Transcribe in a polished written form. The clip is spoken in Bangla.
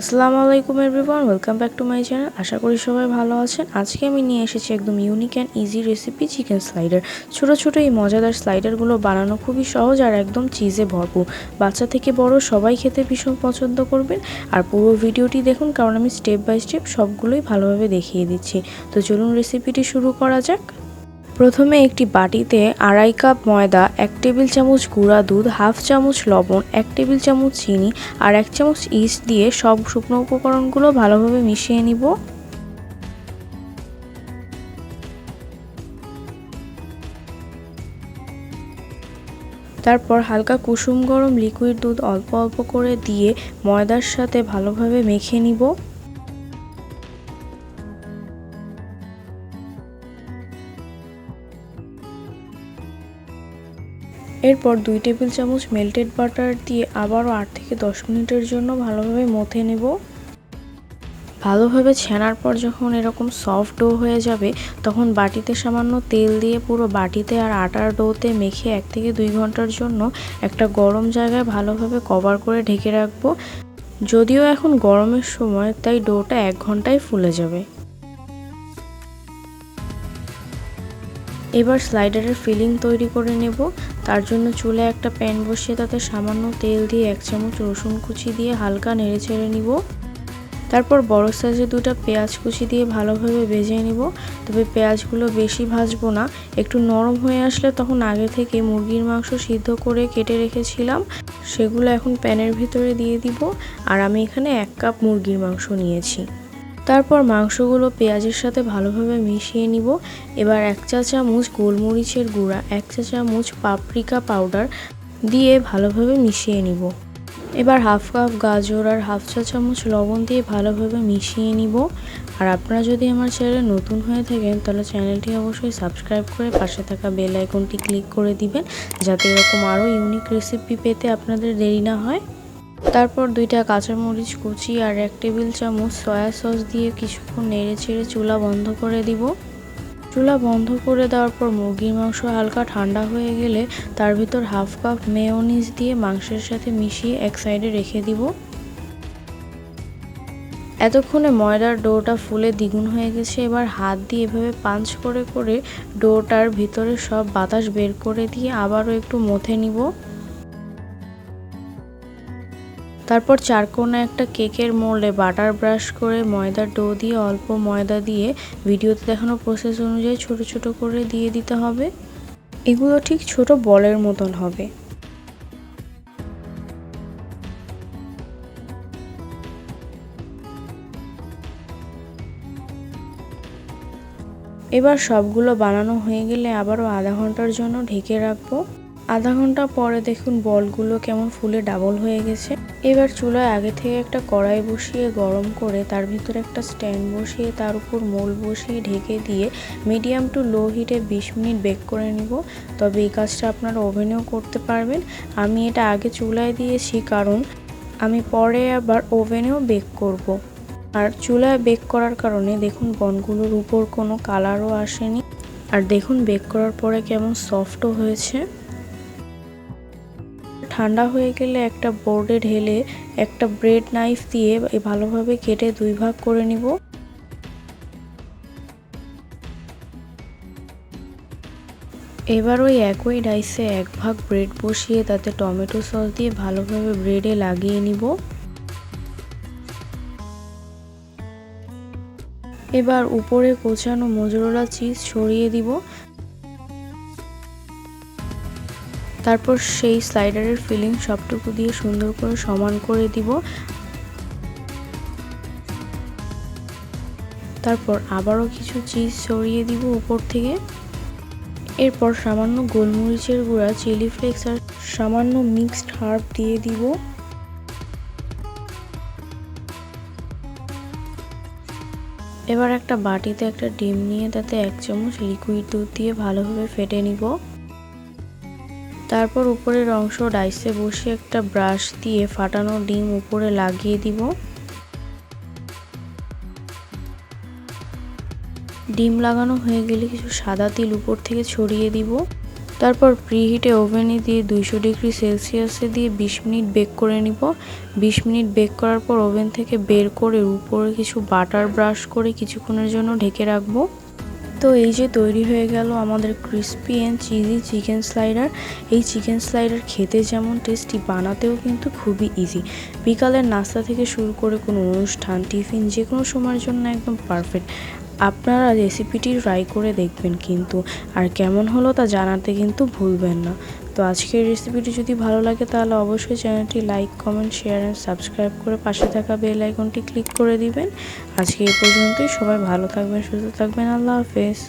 আসসালামু আলাইকুম everyone, welcome back to my channel. আশা করি সবাই ভালো আছেন। আজকে আমি নিয়ে এসেছি একদম unique and easy recipe, chicken slider. ছোট ছোট এই মজাদার স্লাইডারগুলো বানানো খুবই সহজ আর একদম চিজে ভরপুর। বাচ্চা থেকে বড় সবাই খেতে ভীষণ পছন্দ করবেন। আর পুরো ভিডিওটি দেখুন, কারণ আমি স্টেপ বাই স্টেপ সবগুলোই ভালোভাবে দেখিয়ে দিচ্ছি। তো চলুন রেসিপিটি শুরু করা যাক। প্রথমে একটি বাটিতে 2.5 কাপ ময়দা, 1 টেবিল চামচ গুঁড়া দুধ, হাফ চামচ লবণ, 1 টেবিল চামচ চিনি আর 1 চামচ ইস্ট দিয়ে সব শুকনো উপকরণগুলো ভালোভাবে মিশিয়ে নিব। তারপর হালকা কুসুম গরম লিকুইড দুধ অল্প অল্প করে দিয়ে ময়দার সাথে ভালোভাবে মেখে নিব। এরপর 2 টেবিল চামচ মেল্টেড বাটার দিয়ে আবারও 8 থেকে 10 মিনিটের জন্য ভালোভাবে মথে নেব। ভালোভাবে ছানার পর যখন এরকম সফট ডো হয়ে যাবে, তখন বাটিতে সামান্য তেল দিয়ে পুরো বাটিতে আর আটার ডোতে মেখে 1 থেকে 2 ঘন্টার জন্য একটা গরম জায়গায় ভালোভাবে কভার করে ঢেকে রাখবো। যদিও এখন গরমের সময়, তাই ডোটা 1 ঘন্টায় ফুলে যাবে। এবার স্লাইডারের ফিলিং তৈরি করে নেব। তার জন্য চুলায় একটা প্যান বসিয়ে তাতে সামান্য তেল দিয়ে 1 চামচ রসুন কুচি দিয়ে হালকা নেড়ে চেড়ে নিব। তারপর বড় সাইজের 2টা পেঁয়াজ কুচি দিয়ে ভালোভাবে ভেজে নিব। তবে পেঁয়াজগুলো বেশি ভাজবো না, একটু নরম হয়ে আসলে তখন আগে থেকে মুরগির মাংস সিদ্ধ করে কেটে রেখেছিলাম, সেগুলো এখন প্যানের ভিতরে দিয়ে দিব। আর আমি এখানে 1 কাপ মুরগির মাংস নিয়েছি। তারপর মাংসগুলো পেঁয়াজের সাথে ভালোভাবে মিশিয়ে নিব। এবার 1 চা চামচ গোলমরিচের গুঁড়া, 1 চা চামচ পাপরিকা পাউডার দিয়ে ভালোভাবে মিশিয়ে নিব। এবার হাফ কাপ গাজর আর হাফ চা চামচ লবণ দিয়ে ভালোভাবে মিশিয়ে নিব। আর আপনারা যদি আমার চ্যানেলে নতুন হয়ে থাকেন, তাহলে চ্যানেলটি অবশ্যই সাবস্ক্রাইব করে পাশে থাকা বেল আইকনটি ক্লিক করে দিবেন, যাতে এরকম আরও ইউনিক রেসিপি পেতে আপনাদের দেরি না হয়। তারপর 2টা কাঁচামরিচ কুচি আর 1 টেবিল চামচ সয়া সস দিয়ে কিছুক্ষণ নেড়ে চেড়ে চুলা বন্ধ করে দিব। চুলা বন্ধ করে দেওয়ার পর মুরগির মাংস হালকা ঠান্ডা হয়ে গেলে তার ভিতর হাফ কাপ মেয়োনিজ দিয়ে মাংসের সাথে মিশিয়ে এক সাইডে রেখে দিব। এতক্ষণে ময়দার ডোটা ফুলে দ্বিগুণ হয়ে গেছে। এবার হাত দিয়ে এভাবে পাঞ্চ করে করে ডোটার ভিতরে সব বাতাস বের করে দিয়ে আবারও একটু মথে নিব। তারপর চারকোনা একটা কেকের মোল্ডে বাটার ব্রাশ করে ময়দার ডো দিয়ে অল্প ময়দা দিয়ে ভিডিওতে দেখানো প্রসেস অনুযায়ী ছোট ছোট করে দিয়ে দিতে হবে। এগুলো ঠিক ছোট বলের মতন হবে। এবার সবগুলো বানানো হয়ে গেলে আবারও আধা ঘন্টার জন্য ঢেকে রাখবো। আধা ঘন্টা পরে দেখুন বলগুলো কেমন ফুলে ডাবল হয়ে গেছে। এবার চুলায় আগে থেকে একটা কড়াই বসিয়ে গরম করে তার ভিতরে একটা স্ট্যান্ড বসিয়ে তার উপর মোল্ড বসিয়ে ঢেকে দিয়ে মিডিয়াম টু লো হিটে 20 মিনিট বেক করে নিব। তবে এই কাজটা আপনারা ওভেনেও করতে পারবেন। আমি এটা আগে চুলায় দিয়েছি, কারণ আমি পরে আবার ওভেনেও বেক করব। আর চুলায় বেক করার কারণে দেখুন বনগুলোর উপর কোনো কালারও আসেনি। আর দেখুন বেক করার পরে কেমন সফটও হয়েছে। ঠান্ডা হয়ে গেলে একটা বোর্ডে ঢেলে একটা ব্রেড নাইফ দিয়ে ভালোভাবে কেটে 2 ভাগ করে নিব। এবার ওই একই ডাইসে 1 ভাগ ব্রেড বসিয়ে তাতে টমেটো সস দিয়ে ভালোভাবে ব্রেডে লাগিয়ে নিব। এবার উপরে কোচানো মোজরেলা চিজ ছড়িয়ে দিব। তারপর সেই স্লাইডারের ফিলিং সবটুকু দিয়ে সুন্দর করে সমান করে দিব। তারপর আবারও কিছু চিজ ছড়িয়ে দিব উপর থেকে। এরপর সামান্য গোলমরিচের গুঁড়া, চিলি ফ্লেক্স আর সামান্য মিক্সড হার্ব দিয়ে দিব। এবার একটা বাটিতে একটা ডিম নিয়ে তাতে 1 চামচ লিকুইড দুধ দিয়ে ভালোভাবে ফেটে নিব। তারপর উপরের অংশ ডাইসে বসিয়ে একটা ব্রাশ দিয়ে ফাটানো ডিম উপরে লাগিয়ে দিব। ডিম লাগানো হয়ে গেলে কিছু সাদা তিল উপর থেকে ছড়িয়ে দিব। তারপর প্রিহিটে ওভেনে দিয়ে 200 ডিগ্রি সেলসিয়াসে দিয়ে 20 মিনিট বেক করে নিব। 20 মিনিট বেক করার পর ওভেন থেকে বের করে উপরে কিছু বাটার ব্রাশ করে কিছুক্ষণের জন্য ঢেকে রাখবো। তো এই যে তৈরি হয়ে গেল আমাদের crispy and cheesy chicken slider. এই চিকেন স্লাইডার খেতে যেমন টেস্টি, বানাতেও কিন্তু খুবই ইজি। বিকালের নাস্তা থেকে শুরু করে কোনো অনুষ্ঠান, টিফিন যে কোনো সময়ের জন্য একদম পারফেক্ট। আপনারা রেসিপিটি ট্রাই করে দেখবেন কিন্তু, আর কেমন হলো তা জানাতে কিন্তু ভুলবেন না। তো আজকের রেসিপিটি যদি ভালো লাগে তাহলে অবশ্যই চ্যানেলটি like, comment, share and subscribe করে পাশে থাকা বেল আইকনটি ক্লিক করে দিবেন। আজকে এই পর্যন্তই। সবাই ভালো থাকবেন, সুস্থ থাকবেন। আল্লাহ হাফেজ।